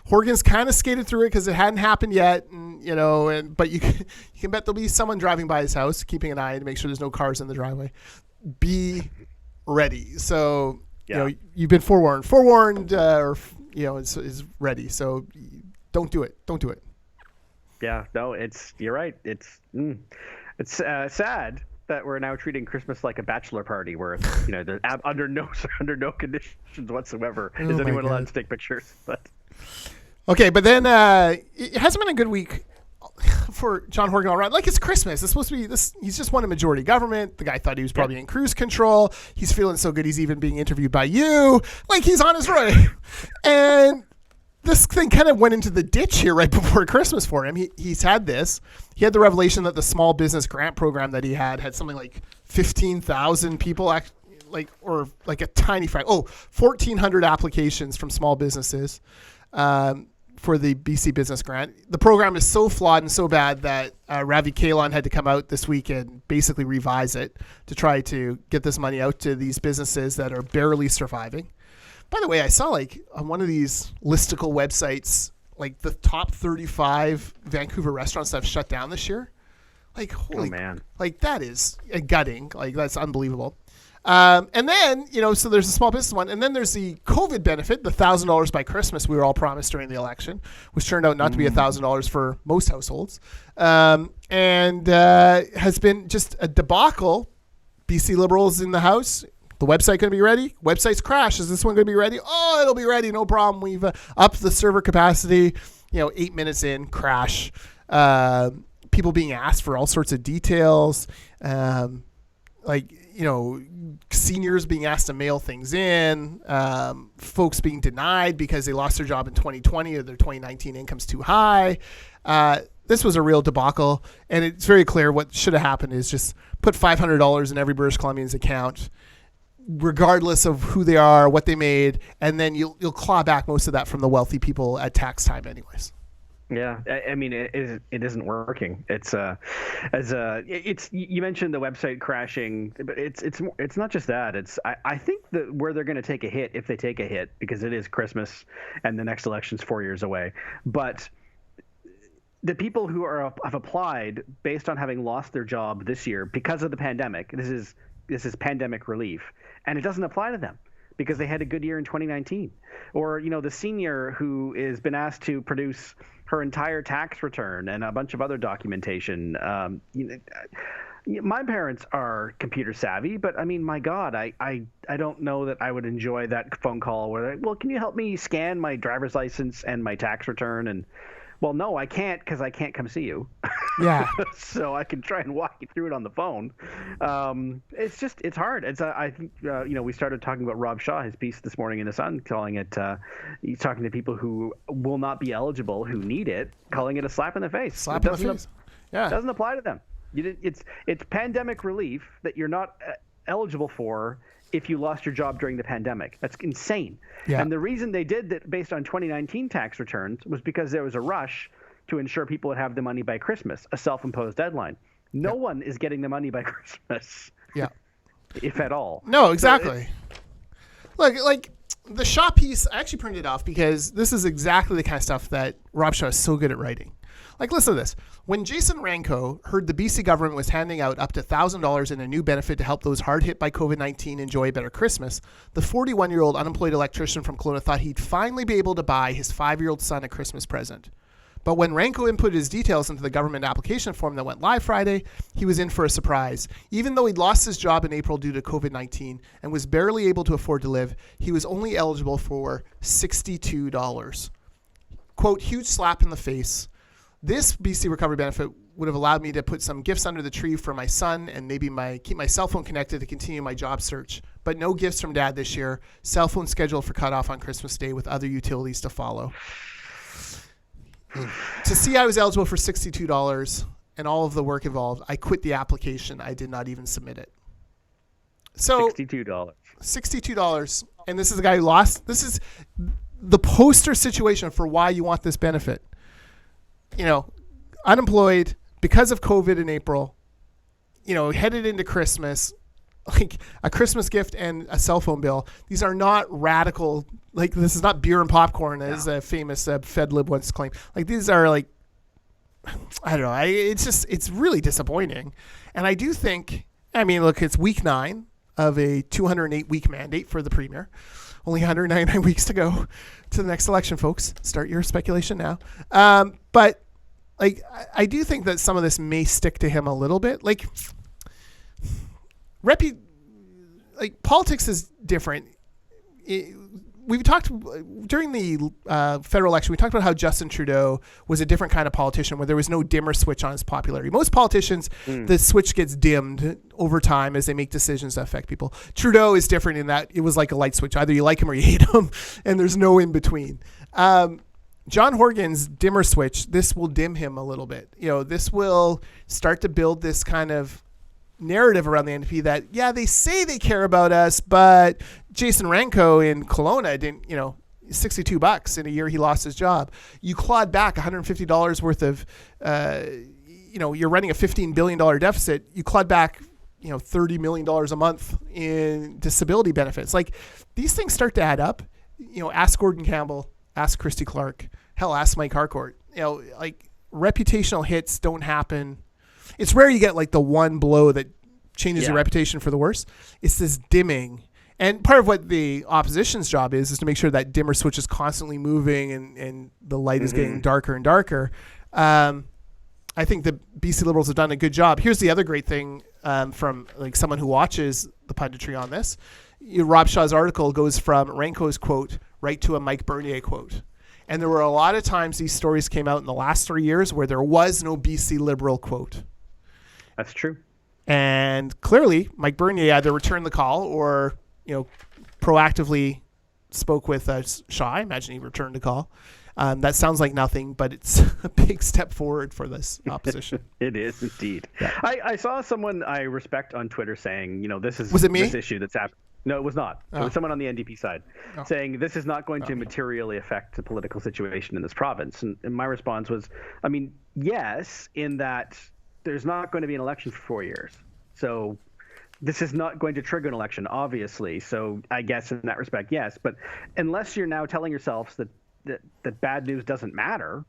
Horgan's kind of skated through it because it hadn't happened yet, but you can bet there'll be someone driving by his house, keeping an eye to make sure there's no cars in the driveway. Be ready. So you've been forewarned. Is ready. So don't do it. Don't do it. Yeah, no, you're right. It's sad that we're now treating Christmas like a bachelor party, where under no conditions whatsoever is anyone allowed to take pictures, but. Okay, but then it hasn't been a good week for John Horgan all around. It's Christmas. It's supposed to be this. He's just won a majority government. The guy thought he was probably in cruise control. He's feeling so good he's even being interviewed by you. He's on his way. And this thing kind of went into the ditch here right before Christmas for him. He's had this. He had the revelation that the small business grant program that he had something like 15,000 people or a tiny fraction. 1,400 applications from small businesses for the BC Business Grant. The program is so flawed and so bad that Ravi Kahlon had to come out this week and basically revise it to try to get this money out to these businesses that are barely surviving. By the way, I saw on one of these listicle websites, the top 35 Vancouver restaurants that have shut down this year. Holy, man. That is gutting. That's unbelievable. And then, so there's a small business one. And then there's the COVID benefit, the $1,000 by Christmas we were all promised during the election, which turned out not to be $1,000 for most households. And has been just a debacle. BC Liberals in the House. The website going to be ready? Website's crashed. Is this one going to be ready? Oh, it'll be ready. No problem. We've upped the server capacity. 8 minutes in, crash. People being asked for all sorts of details. Seniors being asked to mail things in. Folks being denied because they lost their job in 2020 or their 2019 income's too high. This was a real debacle. And it's very clear what should have happened is just put $500 in every British Columbian's account, regardless of who they are, what they made, and then you'll claw back most of that from the wealthy people at tax time anyways. Yeah, I mean, it isn't working. It's you mentioned the website crashing, but it's not just that. I think that where they're going to take a hit, if they take a hit, because it is Christmas and the next election's 4 years away, but the people who have applied based on having lost their job this year because of the pandemic, this is pandemic relief, and it doesn't apply to them because they had a good year in 2019. Or, the senior who has been asked to produce her entire tax return and a bunch of other documentation. My parents are computer savvy, but I mean, my God, I don't know that I would enjoy that phone call where, well, can you help me scan my driver's license and my tax return? And well, no, I can't because I can't come see you. Yeah. So I can try and walk you through it on the phone. It's hard. I think, we started talking about Rob Shaw, his piece this morning in the Sun, calling it, he's talking to people who will not be eligible, who need it, calling it a slap in the face. Slap in the face. Yeah. It doesn't apply to them. It's pandemic relief that you're not eligible for if you lost your job during the pandemic. That's insane. Yeah. And the reason they did that based on 2019 tax returns was because there was a rush to ensure people would have the money by Christmas, a self-imposed deadline. No one is getting the money by Christmas. Yeah. If at all. No, exactly. Look, like the Shaw piece, I actually printed it off because this is exactly the kind of stuff that Rob Shaw is so good at writing. Like, listen to this. When Jason Ranko heard the BC government was handing out up to $1,000 in a new benefit to help those hard hit by COVID-19 enjoy a better Christmas, the 41-year-old unemployed electrician from Kelowna thought he'd finally be able to buy his 5-year-old son a Christmas present. But when Ranko inputted his details into the government application form that went live Friday, he was in for a surprise. Even though he'd lost his job in April due to COVID-19 and was barely able to afford to live, he was only eligible for $62. Quote, huge slap in the face. This BC recovery benefit would have allowed me to put some gifts under the tree for my son and maybe keep my cell phone connected to continue my job search. But no gifts from Dad this year. Cell phone scheduled for cutoff on Christmas Day with other utilities to follow. To see I was eligible for $62 and all of the work involved, I quit the application. I did not even submit it. So $62. And this is the guy who lost. This is the poster situation for why you want this benefit. Unemployed because of COVID in April, headed into Christmas, like a Christmas gift and a cell phone bill. These are not radical. Like, this is not beer and popcorn, as a famous Fed lib once claimed. Like, these are like, I don't know. It's really disappointing. And I do think, look, it's week 9 of a 208-week mandate for the Premier. Only 199 weeks to go to the next election, folks. Start your speculation now. But like, I do think that some of this may stick to him a little bit. Like, politics is different. We've talked during the federal election. We talked about how Justin Trudeau was a different kind of politician, where there was no dimmer switch on his popularity. Most politicians, the switch gets dimmed over time as they make decisions that affect people. Trudeau is different in that it was like a light switch. Either you like him or you hate him, and there's no in between. John Horgan's dimmer switch, this will dim him a little bit. This will start to build this kind of narrative around the NDP that, they say they care about us, but Jason Ranko in Kelowna didn't, $62 in a year he lost his job. You clawed back $150 worth of, you're running a $15 billion deficit. You clawed back, $30 million a month in disability benefits. Like, these things start to add up. Ask Gordon Campbell, ask Christy Clark, hell, ask Mike Harcourt. Like, reputational hits don't happen. It's rare you get like the one blow that changes your reputation for the worse. It's this dimming. And part of what the opposition's job is to make sure that dimmer switch is constantly moving and the light is getting darker and darker. I think the BC Liberals have done a good job. Here's the other great thing from like someone who watches the punditry on this. Rob Shaw's article goes from Renko's quote right to a Mike Bernier quote. And there were a lot of times these stories came out in the last 3 years where there was no BC Liberal quote. That's true. And clearly, Mike Bernier either returned the call or, proactively spoke with Shaw. I imagine he returned the call. That sounds like nothing, but it's a big step forward for this opposition. It is indeed. Yeah. I saw someone I respect on Twitter saying, this is was it me? This issue that's happening. No, it was not. It was someone on the NDP side saying this is not going to materially affect the political situation in this province. And my response was, yes, in that there's not going to be an election for 4 years. So this is not going to trigger an election, obviously. So I guess in that respect, yes. But unless you're now telling yourselves that bad news doesn't matter,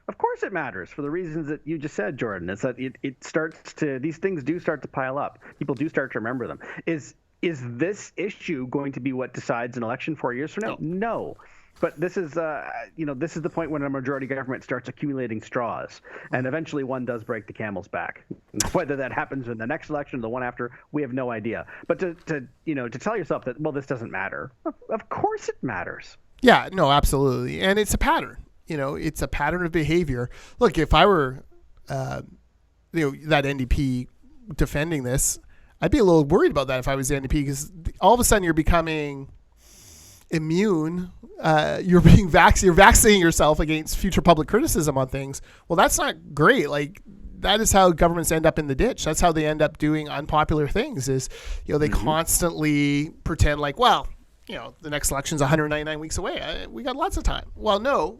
of course it matters for the reasons that you just said, Jordan. It's that it starts to, these things do start to pile up. People do start to remember them. Is this issue going to be what decides an election 4 years from now? No. But this is, this is the point when a majority government starts accumulating straws, and eventually one does break the camel's back. Whether that happens in the next election or the one after, we have no idea. But to tell yourself that, well, this doesn't matter. Of course it matters. Yeah, no, absolutely, and it's a pattern. It's a pattern of behavior. Look, if I were, that NDP defending this, I'd be a little worried about that if I was the NDP, because all of a sudden you're becoming immune. You're being you're vaccinating yourself against future public criticism on things. Well, that's not great. Like, that is how governments end up in the ditch. That's how they end up doing unpopular things is, they constantly pretend like, well, the next election's 199 weeks away. We got lots of time. Well, no,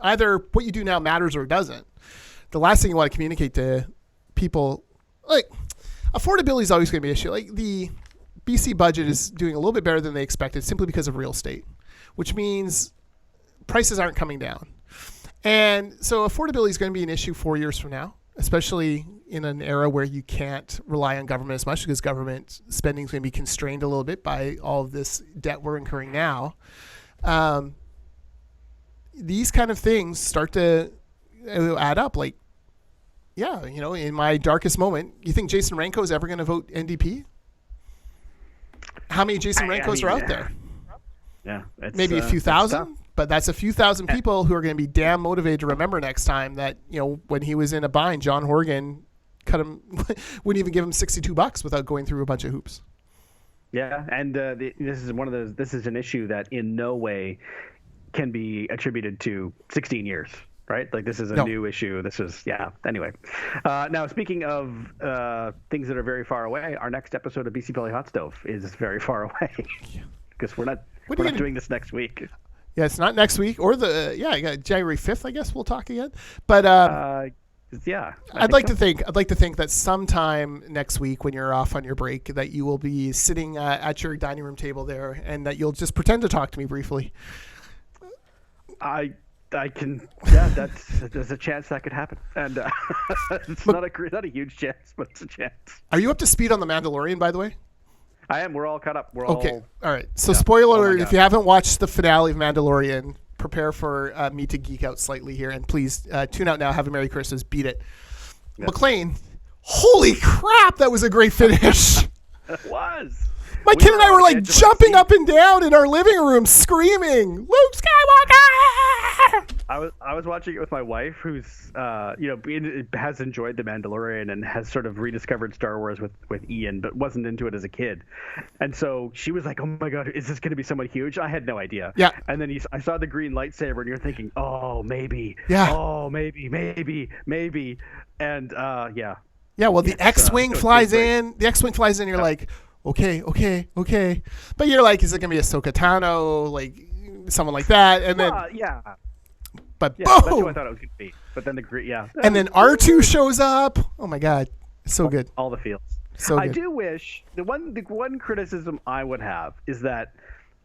either what you do now matters or it doesn't. The last thing you want to communicate to people, like, affordability is always going to be an issue. Like, the BC budget is doing a little bit better than they expected simply because of real estate, which means prices aren't coming down. And so affordability is going to be an issue 4 years from now, especially in an era where you can't rely on government as much because government spending is going to be constrained a little bit by all of this debt we're incurring now. These kind of things start to add up. Like, in my darkest moment, you think Jason Renko is ever going to vote NDP? How many Jason Renkos are out there? Yeah. Maybe a few thousand, but that's a few thousand people who are going to be damn motivated to remember next time that, when he was in a bind, John Horgan wouldn't even give him $62 without going through a bunch of hoops. Yeah. And this is an issue that in no way can be attributed to 16 years. Right? Like, this is a new issue. This is, anyway. Now, speaking of things that are very far away, our next episode of BC Polak Hot Stove is very far away because we're not doing this next week. Yeah, it's not next week or January 5th, I guess we'll talk again. But I'd like to think that sometime next week when you're off on your break that you will be sitting at your dining room table there and that you'll just pretend to talk to me briefly. I can, there's a chance that could happen, and it's not a huge chance, but it's a chance. Are you up to speed on The Mandalorian, by the way? I am. We're all caught up. All right. So, spoiler alert: if you haven't watched the finale of Mandalorian, prepare for me to geek out slightly here, and please tune out now. Have a Merry Christmas. Beat it, Maclean. Holy crap! That was a great finish. It was. My kid and I were like jumping up and down in our living room, screaming, "Luke Skywalker!" I was watching it with my wife, who's has enjoyed The Mandalorian and has sort of rediscovered Star Wars with Ian, but wasn't into it as a kid. And so she was like, "Oh my God, is this going to be someone huge?" I had no idea. Yeah. And then I saw the green lightsaber, and you're thinking, "Oh, maybe." Yeah. Oh, maybe. And yeah. Yeah. Well, the X-wing flies in. The X-wing flies in. You're like, okay. But you're like, is it going to be Ahsoka Tano, like someone like that? And then, but boom! That's who I thought it was going to be. But then and then R2 shows up. Oh my God, so good. All the feels. So good. I do wish the one criticism I would have is that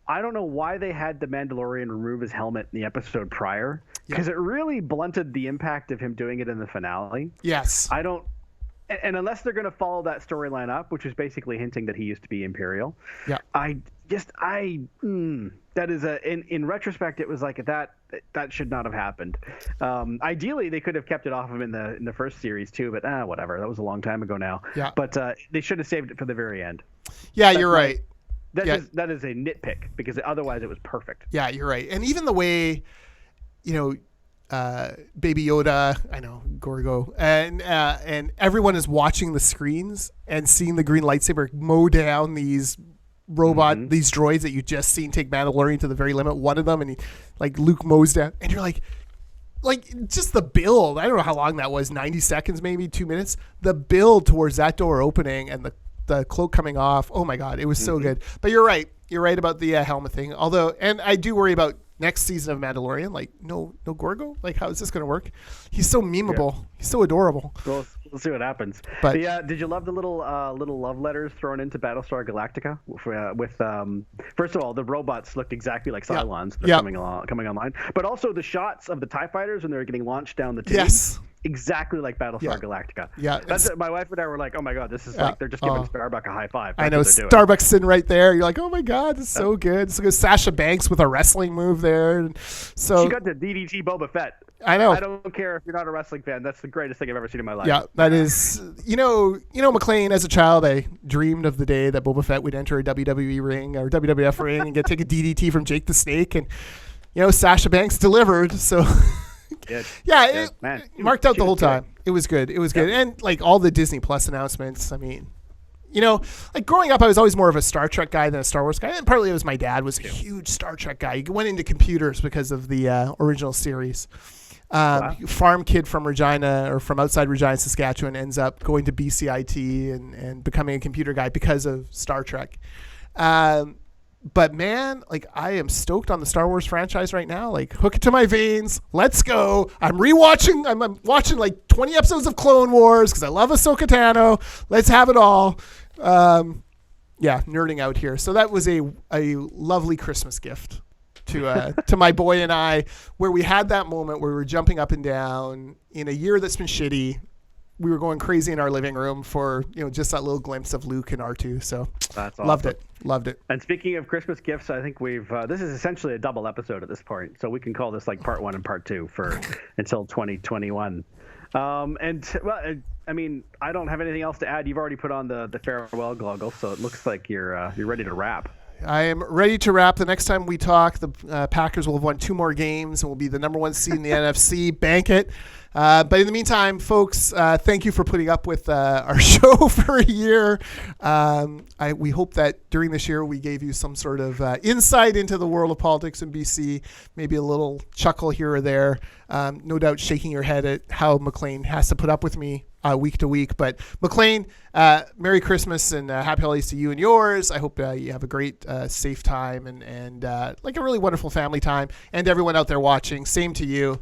I don't know why they had the Mandalorian remove his helmet in the episode prior, because it really blunted the impact of him doing it in the finale. Yes. And unless they're going to follow that storyline up, which is basically hinting that he used to be Imperial, Yeah. That is in retrospect, it was like that should not have happened. Ideally, they could have kept it off him in the first series too, but whatever. That was a long time ago now. Yeah. But they should have saved it for the very end. Yeah, you're right. That is a nitpick because otherwise it was perfect. Yeah, you're right. And even the way, Baby Yoda, I know, Gorgo, and everyone is watching the screens and seeing the green lightsaber mow down these these droids that you just seen take Mandalorian to the very limit. One of them, and Luke mows down, and you're like just the build. I don't know how long that was, 90 seconds, maybe 2 minutes. The build towards that door opening and the cloak coming off. Oh my God, it was so good. But you're right. You're right about the helmet thing. Although, and I do worry about next season of Mandalorian. No Gorgo. How is this going to work? He's so memeable. Yeah. He's so adorable. We'll see what happens. But did you love the little love letters thrown into Battlestar Galactica? With first of all, the robots looked exactly like Cylons coming online, but also the shots of the TIE fighters when they're getting launched down the tube. Yes. Exactly like Battlestar Galactica. Yeah, that's my wife and I were like, "Oh my God, this is like they're just giving Starbuck a high five." That's I know Starbucks sitting right there. You're like, "Oh my God, this is so good." So good. Sasha Banks with a wrestling move there. So she got the DDT Boba Fett. I know. I don't care if you're not a wrestling fan. That's the greatest thing I've ever seen in my life. Yeah, that is. Maclean, as a child, I dreamed of the day that Boba Fett would enter a WWE ring or WWF ring and take a DDT from Jake the Snake, and Sasha Banks delivered. So. It marked out the whole time. It was good. It was good. And all the Disney Plus announcements. I mean, growing up, I was always more of a Star Trek guy than a Star Wars guy. And partly it was my dad was a huge Star Trek guy. He went into computers because of the original series. Farm kid from Regina or from outside Regina, Saskatchewan, ends up going to BCIT and becoming a computer guy because of Star Trek. But man, I am stoked on the Star Wars franchise right now. Hook it to my veins. Let's go. I'm rewatching. I'm watching 20 episodes of Clone Wars because I love Ahsoka Tano. Let's have it all. Nerding out here. So that was a lovely Christmas gift to my boy and I, where we had that moment where we were jumping up and down in a year that's been shitty. We were going crazy in our living room for just that little glimpse of Luke and R2. So that's awesome. Loved it. And speaking of Christmas gifts, I think we've this is essentially a double episode at this point, so we can call this part 1 and part 2 for until 2021. I mean, I don't have anything else to add. You've already put on the farewell goggles, so it looks like you're ready to wrap. I am ready to wrap. The next time we talk, the Packers will have won 2 more games and will be the number 1 seed in the NFC. Bank it. But in the meantime, folks, thank you for putting up with our show for a year. We hope that during this year we gave you some sort of insight into the world of politics in BC, maybe a little chuckle here or there. No doubt shaking your head at how Maclean has to put up with me week to week. But Maclean, Merry Christmas and Happy Holidays to you and yours. I hope you have a great, safe time and a really wonderful family time. And everyone out there watching, same to you.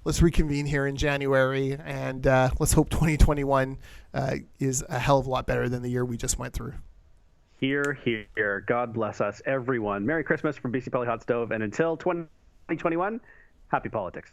Let's reconvene here in January, and let's hope 2021 is a hell of a lot better than the year we just went through. Hear, hear. God bless us, everyone. Merry Christmas from BC Poly Hot Stove, and until 2021, happy politics.